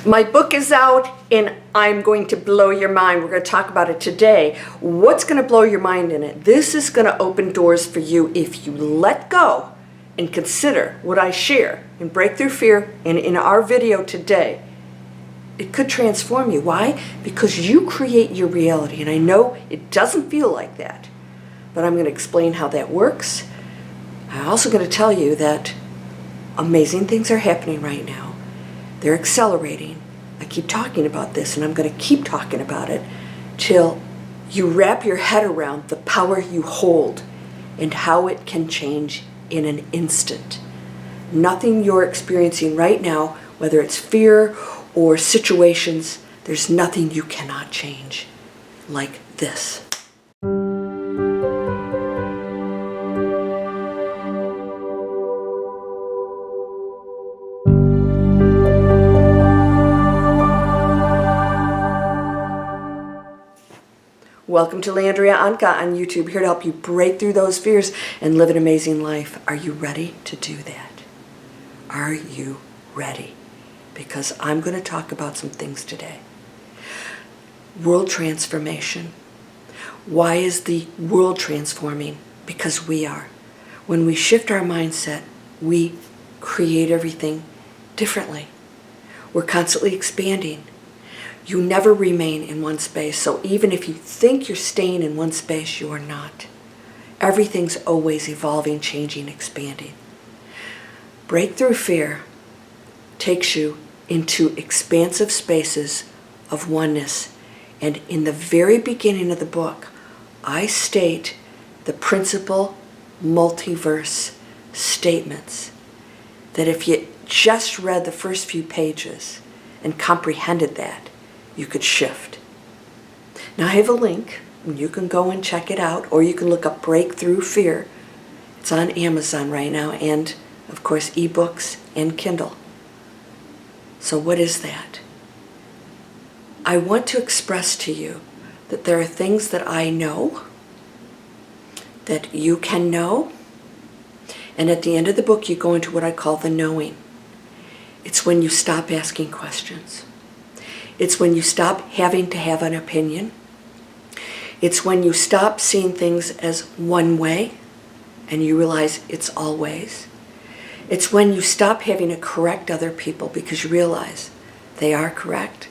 My book is out and I'm going to blow your mind. We're going to talk about it today. What's going to blow your mind in it? This is going to open doors for you if you let go and consider what I share in Breakthrough Fear and in our video today. It could transform you. Why? Because you create your reality. And I know it doesn't feel like that, but I'm going to explain how that works. I'm also going to tell you that amazing things are happening right now. They're accelerating. I keep talking about this, and I'm going to keep talking about it till you wrap your head around the power you hold and how it can change in an instant. Nothing you're experiencing right now, whether it's fear or situations, there's nothing you cannot change like this. Welcome to Landria, Onkka on YouTube, here to help you break through those fears and live an amazing life. Are you ready to do that? Are you ready? Because I'm going to talk about some things today. World transformation. Why is the world transforming? Because we are. When we shift our mindset, we create everything differently. We're constantly expanding. You never remain in one space, so even if you think you're staying in one space, you are not. Everything's always evolving, changing, expanding. Breakthrough Fear takes you into expansive spaces of oneness, and in the very beginning of the book, I state the principal multiverse statements that if you just read the first few pages and comprehended that, you could shift. Now I have a link, and you can go and check it out, or you can look up Breakthrough Fear. It's on Amazon right now, and of course ebooks and Kindle. So what is that? I want to express to you that there are things that I know, that you can know, and at the end of the book you go into what I call the knowing. It's when you stop asking questions. It's when you stop having to have an opinion. It's when you stop seeing things as one way and you realize it's all ways. It's when you stop having to correct other people because you realize they are correct,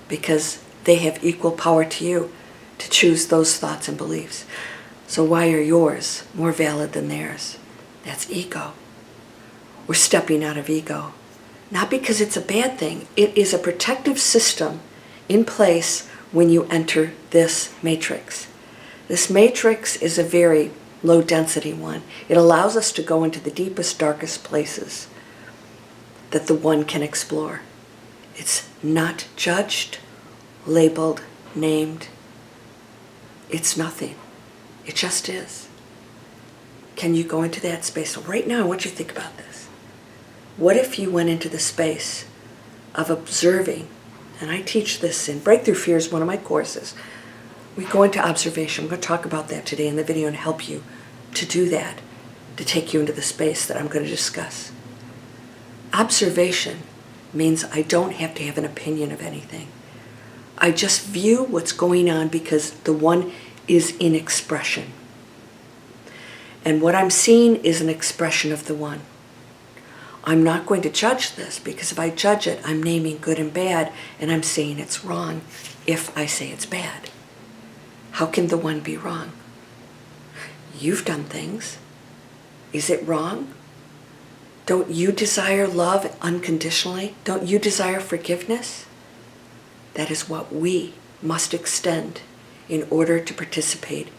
because they have equal power to you to choose those thoughts and beliefs. So why are yours more valid than theirs? That's ego. We're stepping out of ego. Not because it's a bad thing. It is a protective system in place when you enter this matrix. This matrix is a very low density one. It allows us to go into the deepest, darkest places that the one can explore. It's not judged, labeled, named. It's nothing. It just is. Can you go into that space? So right now, I want you to think about this. What if you went into the space of observing, and I teach this in Breakthrough Fear is one of my courses. We go into observation. I'm going to talk about that today in the video and help you to do that, to take you into the space that I'm going to discuss. Observation means I don't have to have an opinion of anything. I just view what's going on because the one is in expression. And what I'm seeing is an expression of the one. I'm not going to judge this, because if I judge it, I'm naming good and bad, and I'm saying it's wrong if I say it's bad. How can the one be wrong? You've done things. Is it wrong? Don't you desire love unconditionally? Don't you desire forgiveness? That is what we must extend in order to participate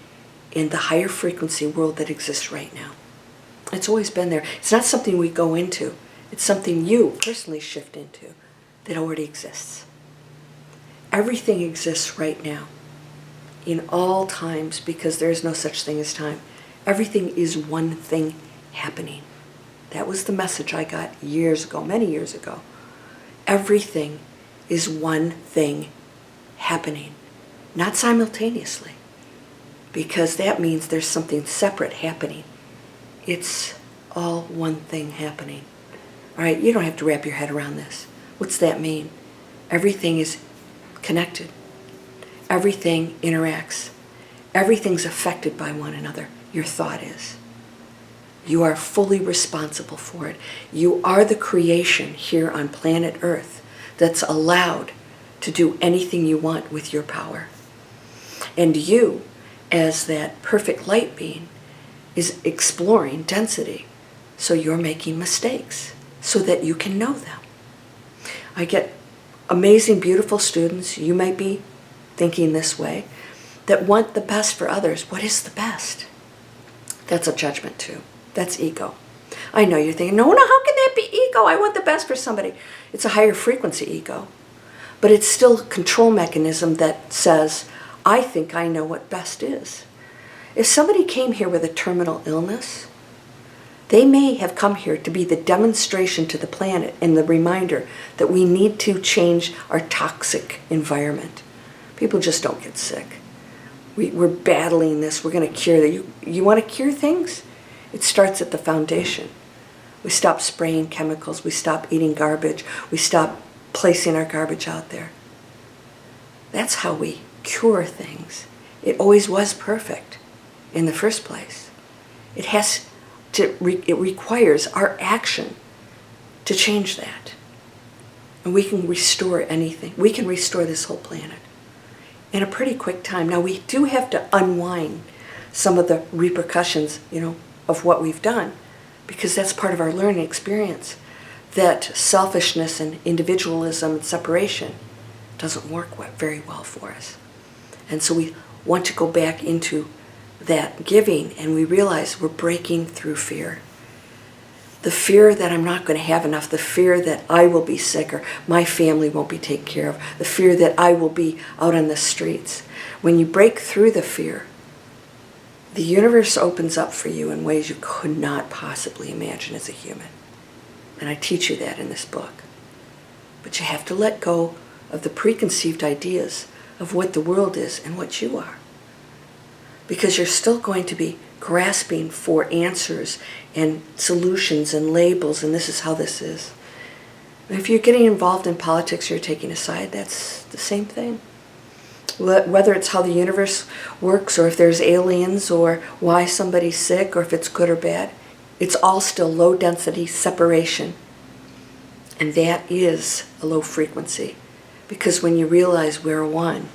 in the higher frequency world that exists right now. It's always been there. It's not something we go into. It's something you personally shift into that already exists. Everything exists right now, in all times, because there is no such thing as time. Everything is one thing happening. That was the message I got years ago, many years ago. Everything is one thing happening, not simultaneously, because that means there's something separate happening. It's all one thing happening. All right, you don't have to wrap your head around this. What's that mean? Everything is connected. Everything interacts. Everything's affected by one another. Your thought is. You are fully responsible for it. You are the creation here on planet Earth that's allowed to do anything you want with your power. And you, as that perfect light being, is exploring density. So you're making mistakes so that you can know them. I get amazing, beautiful students, you might be thinking this way, that want the best for others. What is the best? That's a judgment too. That's ego. I know you're thinking, no, how can that be ego? I want the best for somebody. It's a higher frequency ego. But it's still a control mechanism that says, I think I know what best is. If somebody came here with a terminal illness, they may have come here to be the demonstration to the planet and the reminder that we need to change our toxic environment. People just don't get sick. We're battling this. We're going to cure that. You want to cure things? It starts at the foundation. We stop spraying chemicals. We stop eating garbage. We stop placing our garbage out there. That's how we cure things. It always was perfect in the first place. It requires our action to change that. And we can restore anything. We can restore this whole planet in a pretty quick time. Now, we do have to unwind some of the repercussions, of what we've done, because that's part of our learning experience, that selfishness and individualism and separation doesn't work very well for us. And so we want to go back into that giving, and we realize we're breaking through fear. The fear that I'm not going to have enough, the fear that I will be sick or my family won't be taken care of, the fear that I will be out on the streets. When you break through the fear, the universe opens up for you in ways you could not possibly imagine as a human. And I teach you that in this book. But you have to let go of the preconceived ideas of what the world is and what you are. Because you're still going to be grasping for answers and solutions and labels, and this is how this is. And if you're getting involved in politics, you're taking a side, that's the same thing. Whether it's how the universe works, or if there's aliens, or why somebody's sick, or if it's good or bad, it's all still low density separation. And that is a low frequency. Because when you realize we're one,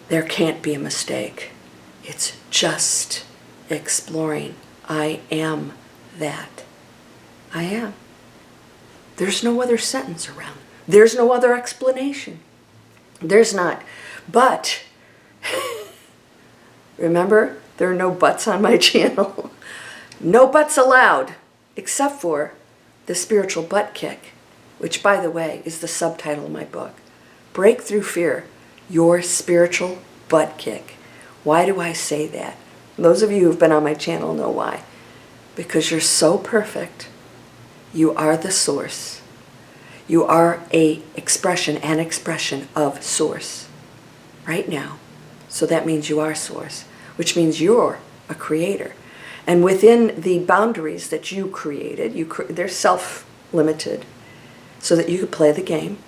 there can't be a mistake. It's just exploring. I am that. I am. There's no other sentence around. There's no other explanation. There's not. But, remember, there are no buts on my channel. No buts allowed, except for the spiritual butt kick, which, by the way, is the subtitle of my book. Break Through Fear, Your Spiritual Butt Kick. Why do I say that? Those of you who've been on my channel know why. Because you're so perfect. You are the source. You are an expression of source right now. So that means you are source, which means you're a creator. And within the boundaries that you created, they're self-limited so that you could play the game.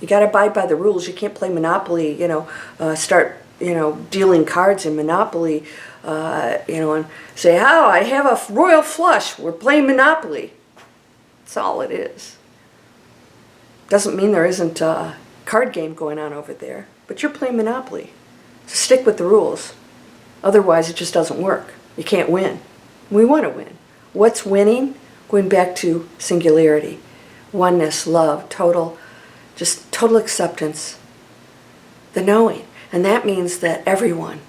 You got to abide by the rules. You can't play Monopoly, start, dealing cards in Monopoly, and say, I have a royal flush. We're playing Monopoly. That's all it is. Doesn't mean there isn't a card game going on over there, but you're playing Monopoly. So stick with the rules. Otherwise, it just doesn't work. You can't win. We want to win. What's winning? Going back to singularity, oneness, love, total acceptance, the knowing. And that means that everyone,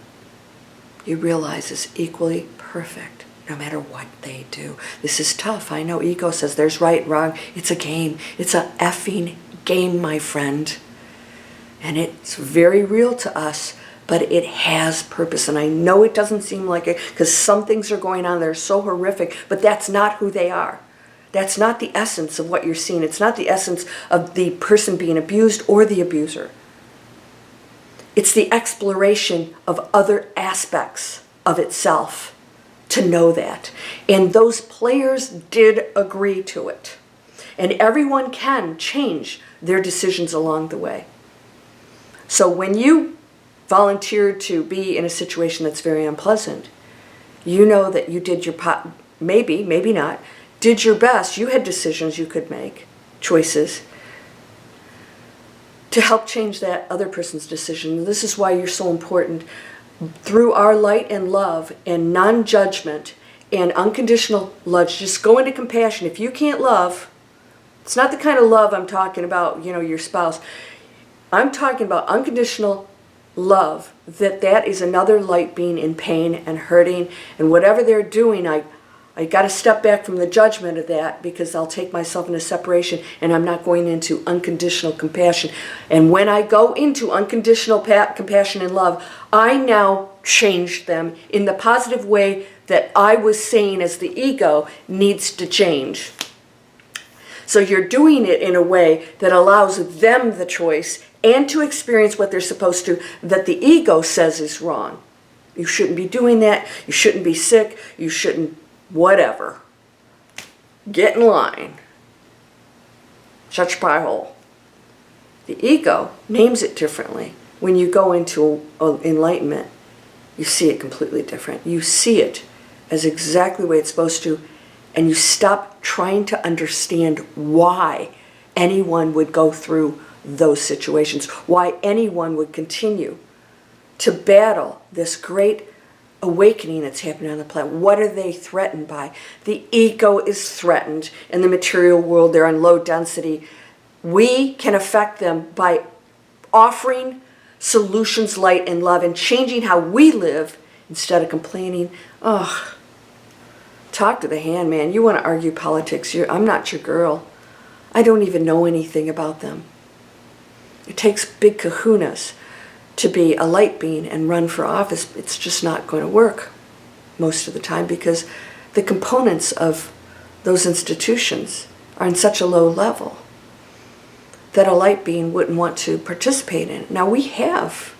you realize, is equally perfect, no matter what they do. This is tough. I know ego says there's right, wrong. It's a game. It's a effing game, my friend. And it's very real to us, but it has purpose. And I know it doesn't seem like it, because some things are going on that are so horrific, but that's not who they are. That's not the essence of what you're seeing. It's not the essence of the person being abused or the abuser. It's the exploration of other aspects of itself to know that. And those players did agree to it. And everyone can change their decisions along the way. So when you volunteered to be in a situation that's very unpleasant, you know that you did your maybe not, did your best. You had decisions you could make, choices, to help change that other person's decision. This is why you're so important. Through our light and love and non-judgment and unconditional love, just go into compassion. If you can't love, it's not the kind of love I'm talking about, your spouse. I'm talking about unconditional love, that is another light being in pain and hurting, and whatever they're doing, I got to step back from the judgment of that, because I'll take myself into separation, and I'm not going into unconditional compassion. And when I go into unconditional compassion and love, I now change them in the positive way that I was saying as the ego needs to change. So you're doing it in a way that allows them the choice and to experience what they're supposed to, that the ego says is wrong. You shouldn't be doing that. You shouldn't be sick. You shouldn't whatever. Get in line. Shut your pie hole. The ego names it differently. When you go into enlightenment, you see it completely different. You see it as exactly the way it's supposed to, and you stop trying to understand why anyone would go through those situations, why anyone would continue to battle this great awakening that's happening on the planet. What are they threatened by? The ego is threatened in the material world. They're on low density. We can affect them by offering solutions, light, and love, and changing how we live instead of complaining. Oh, talk to the hand, man. You want to argue politics. I'm not your girl. I don't even know anything about them. It takes big kahunas to be a light being and run for office. It's just not going to work most of the time, because the components of those institutions are in such a low level that a light being wouldn't want to participate in it. Now, we have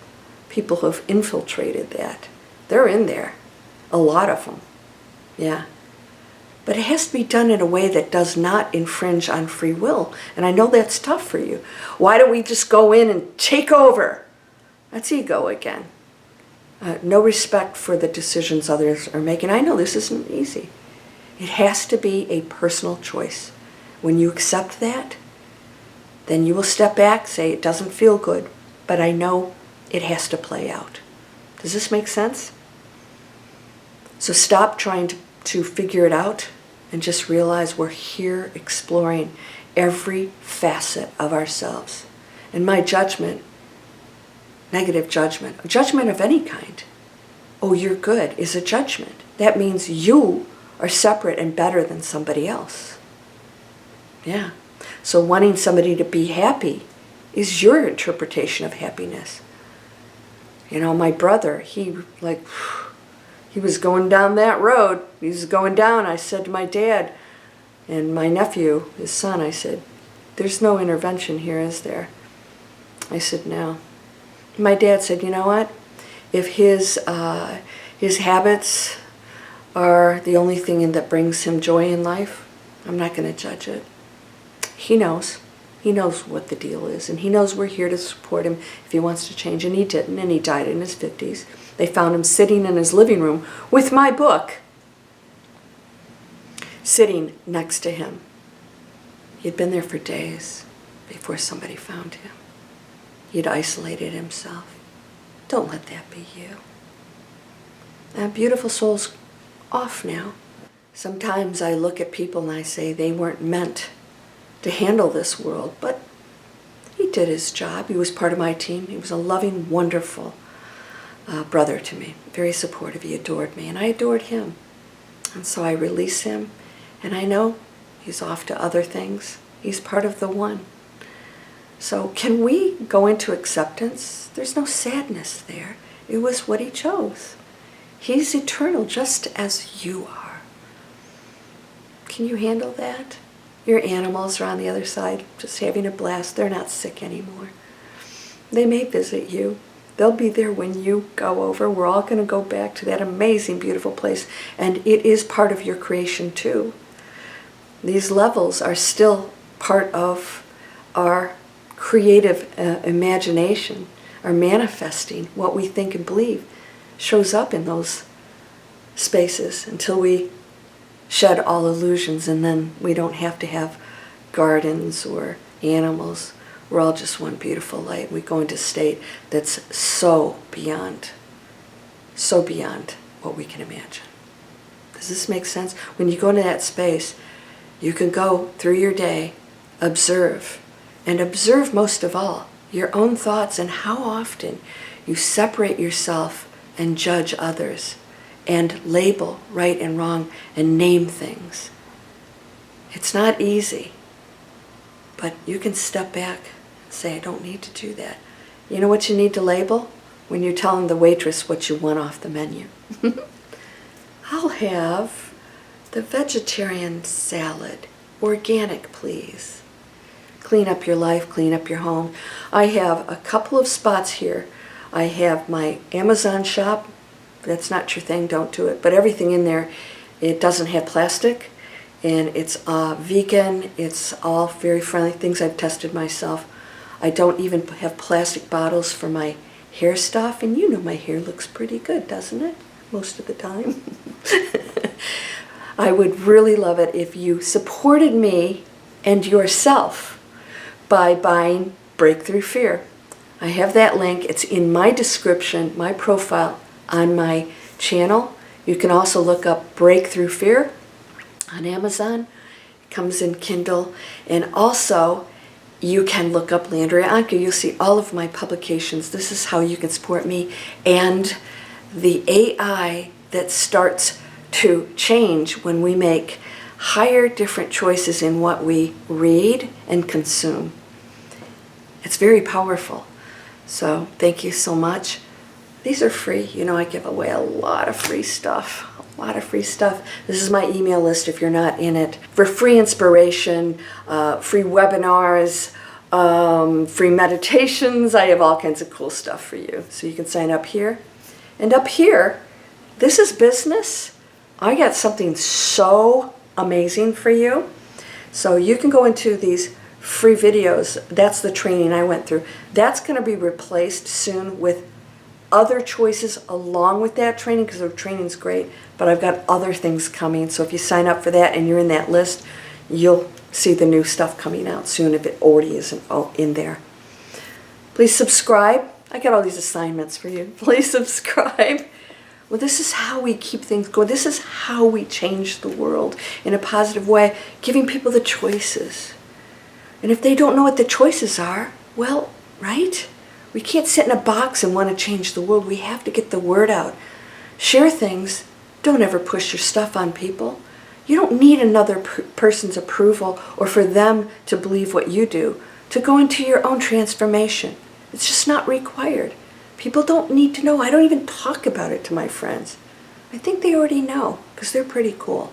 people who have infiltrated that. They're in there, a lot of them, yeah. But it has to be done in a way that does not infringe on free will. And I know that's tough for you. Why don't we just go in and take over? That's ego again. No respect for the decisions others are making. I know this isn't easy. It has to be a personal choice. When you accept that, then you will step back, say it doesn't feel good, but I know it has to play out. Does this make sense? So stop trying to figure it out and just realize we're here exploring every facet of ourselves. And my judgment, negative judgment of any kind, oh, you're good, is a judgment. That means you are separate and better than somebody else. Yeah. So wanting somebody to be happy is your interpretation of happiness. My brother, he was going down that road. He was going down. I said to my dad and my nephew, his son, I said, there's no intervention here, is there? I said, no. My dad said, you know what? If his habits are the only thing that brings him joy in life, I'm not going to judge it. He knows. He knows what the deal is, and he knows we're here to support him if he wants to change, and he didn't, and he died in his 50s. They found him sitting in his living room with my book sitting next to him. He had been there for days before somebody found him. He'd isolated himself. Don't let that be you. That beautiful soul's off now. Sometimes I look at people and I say they weren't meant to handle this world, but he did his job. He was part of my team. He was a loving, wonderful brother to me, very supportive. He adored me, and I adored him. And so I release him, and I know he's off to other things. He's part of the one. So can we go into acceptance? There's no sadness there. It was what he chose. He's eternal, just as you are. Can you handle that? Your animals are on the other side, just having a blast. They're not sick anymore. They may visit you. They'll be there when you go over. We're all going to go back to that amazing, beautiful place. And it is part of your creation, too. These levels are still part of our creative imagination, our manifesting, what we think and believe, shows up in those spaces until we shed all illusions, and then we don't have to have gardens or animals. We're all just one beautiful light. We go into a state that's so beyond what we can imagine. Does this make sense? When you go into that space, you can go through your day, observe, and observe most of all your own thoughts and how often you separate yourself and judge others and label right and wrong and name things. It's not easy, but you can step back and say, I don't need to do that. You know what you need to label? When you're telling the waitress what you want off the menu. I'll have the vegetarian salad. Organic, please. Clean up your life, clean up your home. I have a couple of spots here. I have my Amazon shop. If that's not your thing, don't do it. But everything in there, it doesn't have plastic. And it's vegan. It's all very friendly things I've tested myself. I don't even have plastic bottles for my hair stuff. And you know my hair looks pretty good, doesn't it? Most of the time. I would really love it if you supported me and yourself by buying Breakthrough Fear. I have that link. It's in my description, my profile on my channel. You can also look up Breakthrough Fear on Amazon. It comes in Kindle. And also, you can look up Landria Onkka. You'll see all of my publications. This is how you can support me and the AI that starts to change when we make higher, different choices in what we read and consume. It's very powerful. So thank you so much. These are free. You know, I give away a lot of free stuff. A lot of free stuff. This is my email list if you're not in it. For free inspiration, free webinars, free meditations. I have all kinds of cool stuff for you. So you can sign up here. And up here, this is business. I got something so amazing for you. So you can go into these free videos. That's the training I went through. That's going to be replaced soon with other choices along with that training, because the training's great, but I've got other things coming. So if you sign up for that and you're in that list, you'll see the new stuff coming out soon if it already isn't in there. Please subscribe. I got all these assignments for you. Please subscribe. Well, this is how we keep things going. This is how we change the world in a positive way, giving people the choices. And if they don't know what the choices are, well, right? We can't sit in a box and want to change the world. We have to get the word out. Share things. Don't ever push your stuff on people. You don't need another person's approval or for them to believe what you do to go into your own transformation. It's just not required. People don't need to know. I don't even talk about it to my friends. I think they already know because they're pretty cool.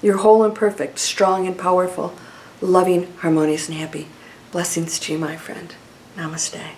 You're whole and perfect, strong and powerful, loving, harmonious, and happy. Blessings to you, my friend. Namaste.